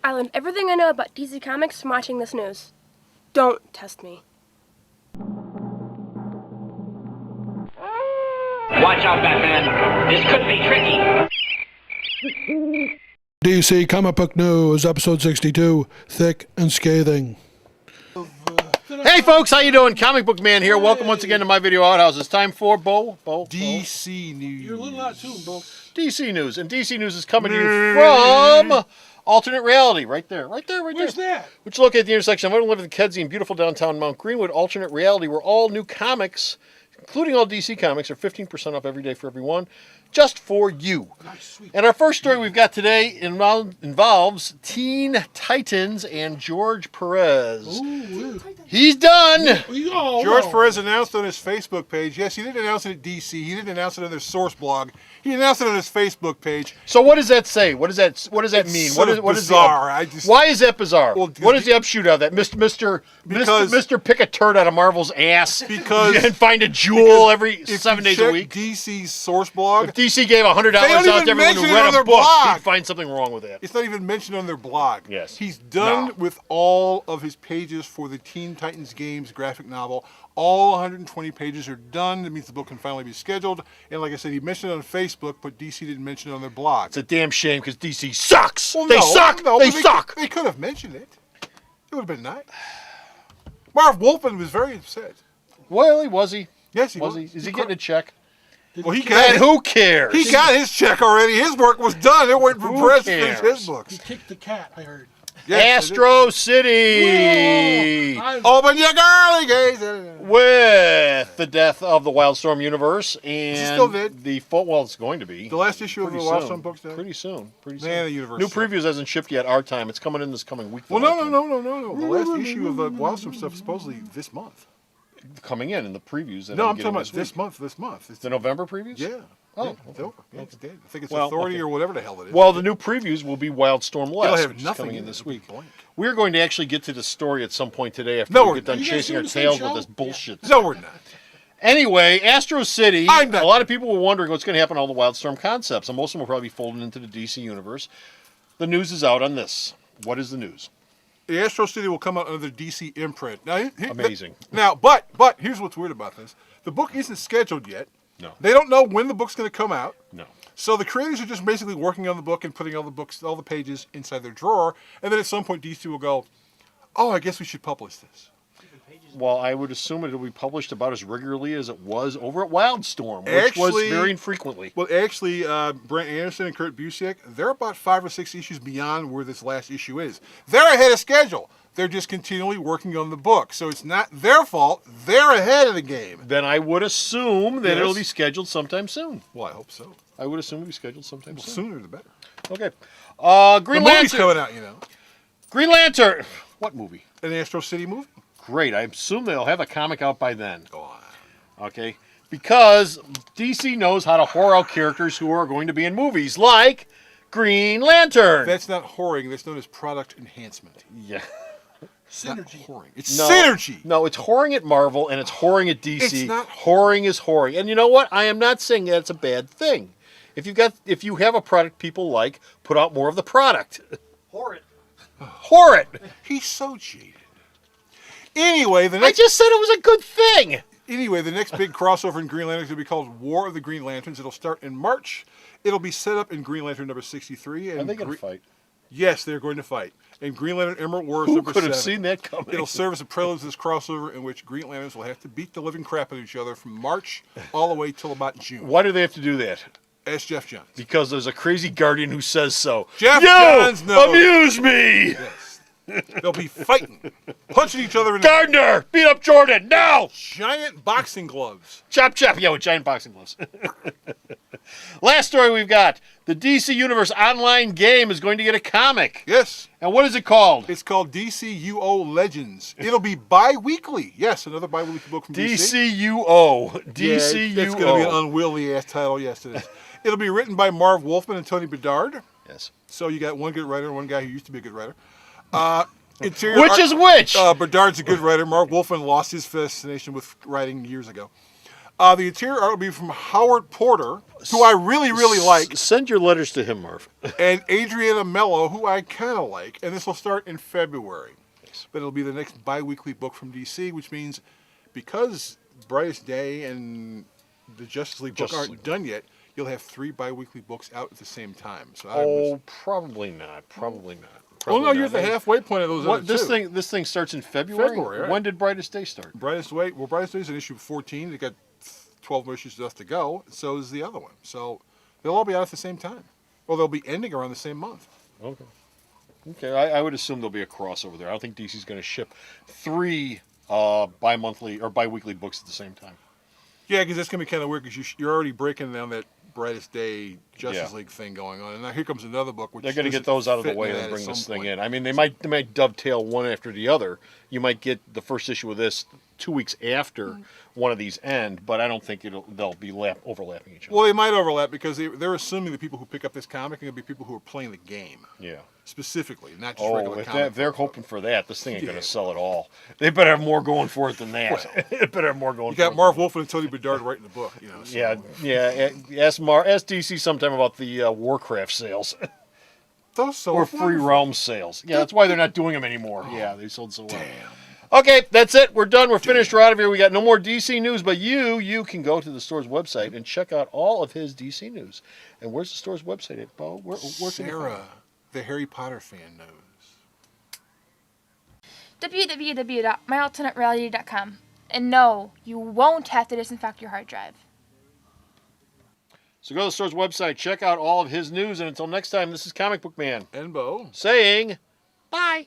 I learned everything I know about DC Comics from watching this news. Don't test me. Watch out, Batman. This could be tricky. DC Comic Book News, Episode 62, Thick and Scathing. Hey folks, how you doing? Comic Book Man here. Welcome once again to my video outhouse. It's time for DC News. You're a little out too, Bo. DC News. And DC News is coming to you from Alternate Reality. Right there. Where's there. that? Which is located at the intersection of Unlimited and Kedzie in beautiful downtown Mount Greenwood. Alternate Reality, where all new comics, including all DC comics, are 15% off every day for everyone, just for you. Nice, sweet. And our first story we've got today involves Teen Titans and George Perez. Ooh, He's done. George Perez announced on his Facebook page. Yes, he didn't announce it at DC. He didn't announce it on their source blog. He announced it on his Facebook page. So what does that say? What does that mean? Sort of bizarre. Why is that bizarre? Well, what is the upshoot of that, Mr. Pick a turd out of Marvel's ass and find a jewel every 7 days a week? DC's source blog. If DC gave $100 They don't out even to everyone who mention it read on a their book, blog. he'd find something wrong with that. It's not even mentioned on their blog. Yes. He's done with all of his pages for the Teen Titans Games graphic novel. All 120 pages are done. That means the book can finally be scheduled. And like I said, he mentioned it on Facebook, but DC didn't mention it on their blog. It's a damn shame because DC sucks. Well, They no, suck. no, They but suck. They could have mentioned it. It would have been nice. Marv Wolfman was very upset. Well, was he? Yes, he Was was. he? Is he getting a check? Well, he got And it. who cares? He got his check already. His work was done. They're waiting for Who Perez to finish cares? his books. He kicked the cat, I heard. Yes, Astro City. open your girly gaze. With the death of the Wildstorm universe and still dead? it's going to be The last issue of the pretty Wildstorm soon. books now? Pretty soon. Man, the universe New sucks. previews hasn't shipped yet. Our time. It's coming in this coming week. Well, though, I no. think. The last issue of the Wildstorm stuff is supposedly this month. Coming in the previews. That No, I'm I'm getting talking about week. this month. It's The November previews. yeah. Oh, Yeah, okay. it's over. Yeah, it's dead. I think it's Well, Authority okay. or whatever the hell it is. Well, the new previews will be Wildstorm it'll West, have which is nothing coming in it. this It'll be week. blank. We're going to actually get to the story at some point today after No, we we're get done not. You guys chasing our doing the same tails show? with this bullshit. No, we're not. Anyway, Astro City, I'm not- a lot of people were wondering what's going to happen to all the Wildstorm concepts, and most of them will probably be folded into the DC universe. The news is out on this. What is the news? The Astro City will come out under the DC imprint. Now, Amazing. Now, but here's what's weird about this: the book isn't scheduled yet. No. They don't know when the book's going to come out. No. So the creators are just basically working on the book and putting all the pages inside their drawer, and then at some point DC will go, "Oh, I guess we should publish this." Well, I would assume it'll be published about as regularly as it was over at Wildstorm, which was Actually- very infrequently. Well, actually, Brent Anderson and Kurt Busiek, they're about 5 or 6 issues beyond where this last issue is. They're ahead of schedule. They're just continually working on the book, so it's not their fault. They're ahead of the game. Then I would assume that Yes. it'll be scheduled sometime soon. Well, I hope so. I would assume it'll be scheduled sometime The soon. sooner the better. Okay. The Green movie's Lantern. coming out, you know. Green Lantern. What movie? An Astro City movie. Great. I assume they'll have a comic out by then. Go on. Okay. Because DC knows how to whore out characters who are going to be in movies, like Green Lantern. That's not whoring. That's known as product enhancement. Yeah. It's not whoring. It's No, synergy. No, it's whoring at Marvel and it's whoring at DC. It's not whoring is whoring. And you know what? I am not saying that's a bad thing. If you have a product people like, put out more of the product. Whore it. Whore it. He's so jaded. Anyway, the I next just said it was a good thing. the next big crossover in Green Lantern is going to be called War of the Green Lanterns. It'll start in March. It'll be set up in Green Lantern number 63. And Are they going to fight? Yes, they're going to fight. And Green Lantern Emerald War is Who number could 7. have seen that coming? It'll serve as a prelude to this crossover in which Green Lanterns will have to beat the living crap out of each other from March all the way till about June. Why do they have to do that? Ask Jeff Johns. Because there's a crazy guardian who says so. Jeff you Johns knows. amuse me! Yes. They'll be fighting, punching each other in the Gardner, beat up Jordan, now! giant boxing gloves. Chop, chop. Yeah, with giant boxing gloves. Last story we've got. The DC Universe online game is going to get a comic. Yes. And what is it called? It's called DCUO Legends. It'll be bi-weekly. Yes, another bi-weekly book from DC. DCUO. Yeah, DCUO. it's going to be an unwieldy-ass title. Yes, it is. It'll be written by Marv Wolfman and Tony Bedard. Yes. So you got one good writer and one guy who used to be a good writer. Interior Which art- is which? Bedard's a good writer. Marv Wolfman lost his fascination with writing years ago. The interior art will be from Howard Porter, who I really, really like, Send your letters to him, Marv. and Adriana Mello, who I kind of like. And this will start in February. But it'll be the next bi-weekly book from DC, which means because Brightest Day and the Justice League book aren't done yet, you'll have 3 bi-weekly books out at the same time. So Oh, probably not. Probably not. well, no, Probably you're at not. the halfway point of those What, other two. this thing starts in February? February, right. When did Brightest Day start? Brightest Day is in issue 14. They got 12 more issues left to go. So is the other one. So they'll all be out at the same time. Well, they'll be ending around the same month. Okay. Okay, I would assume there'll be a crossover there. I don't think DC's going to ship 3 bi-monthly or bi-weekly books at the same time. Yeah, because that's gonna be kind of weird because you're already breaking down that Brightest Day Justice Yeah. League thing going on, and now here comes another book. Which They're going to get doesn't those out of the fit way into and that bring at this some thing point. in. I mean, they might dovetail one after the other. You might get the first issue of this 2 weeks after one of these end, but I don't think they'll be overlapping each other. Well, they might overlap because they're assuming the people who pick up this comic are going to be people who are playing the game Yeah. specifically, not just Oh, regular if comic. they're hoping for that, this thing ain't going Yeah. to sell at all. They better have more going for it than that. It better have more going You for it. got Marv Wolfman and Tony Bedard writing the book, you know. So. Yeah. Ask DC sometime about the Warcraft sales Those so or Free wonderful. Realm sales. Yeah, that's why they're not doing them anymore. Yeah, they sold so well. Okay, that's it. We're done. We're finished. We're out of here. We got no more DC news, but you can go to the store's website and check out all of his DC news. And where's the store's website at, Bo? Where can you find Sarah, it? the Harry Potter fan, knows. www.myalternatereality.com. And no, you won't have to disinfect your hard drive. So go to the store's website, check out all of his news, and until next time, this is Comic Book Man And Bo. saying bye.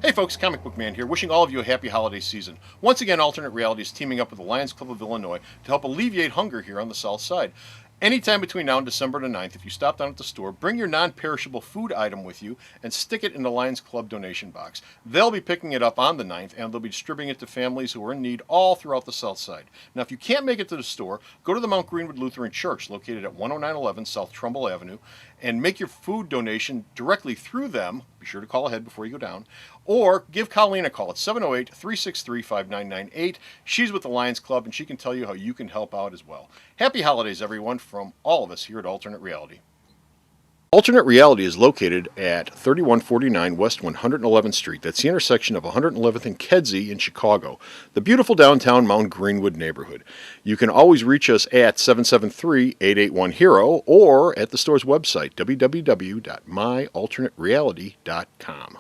Hey folks, Comic Book Man here, wishing all of you a happy holiday season. Once again, Alternate Reality is teaming up with the Lions Club of Illinois to help alleviate hunger here on the South Side. Anytime between now and December the 9th, if you stop down at the store, bring your non-perishable food item with you and stick it in the Lions Club donation box. They'll be picking it up on the 9th, and they'll be distributing it to families who are in need all throughout the South Side. Now, if you can't make it to the store, go to the Mount Greenwood Lutheran Church, located at 10911 South Trumbull Avenue, and make your food donation directly through them. Be sure to call ahead before you go down. Or give Colleen a call at 708-363-5998. She's with the Lions Club, and she can tell you how you can help out as well. Happy holidays, everyone, from all of us here at Alternate Reality. Alternate Reality is located at 3149 West 111th Street. That's the intersection of 111th and Kedzie in Chicago, the beautiful downtown Mount Greenwood neighborhood. You can always reach us at 773-881-HERO or at the store's website, www.myalternatereality.com.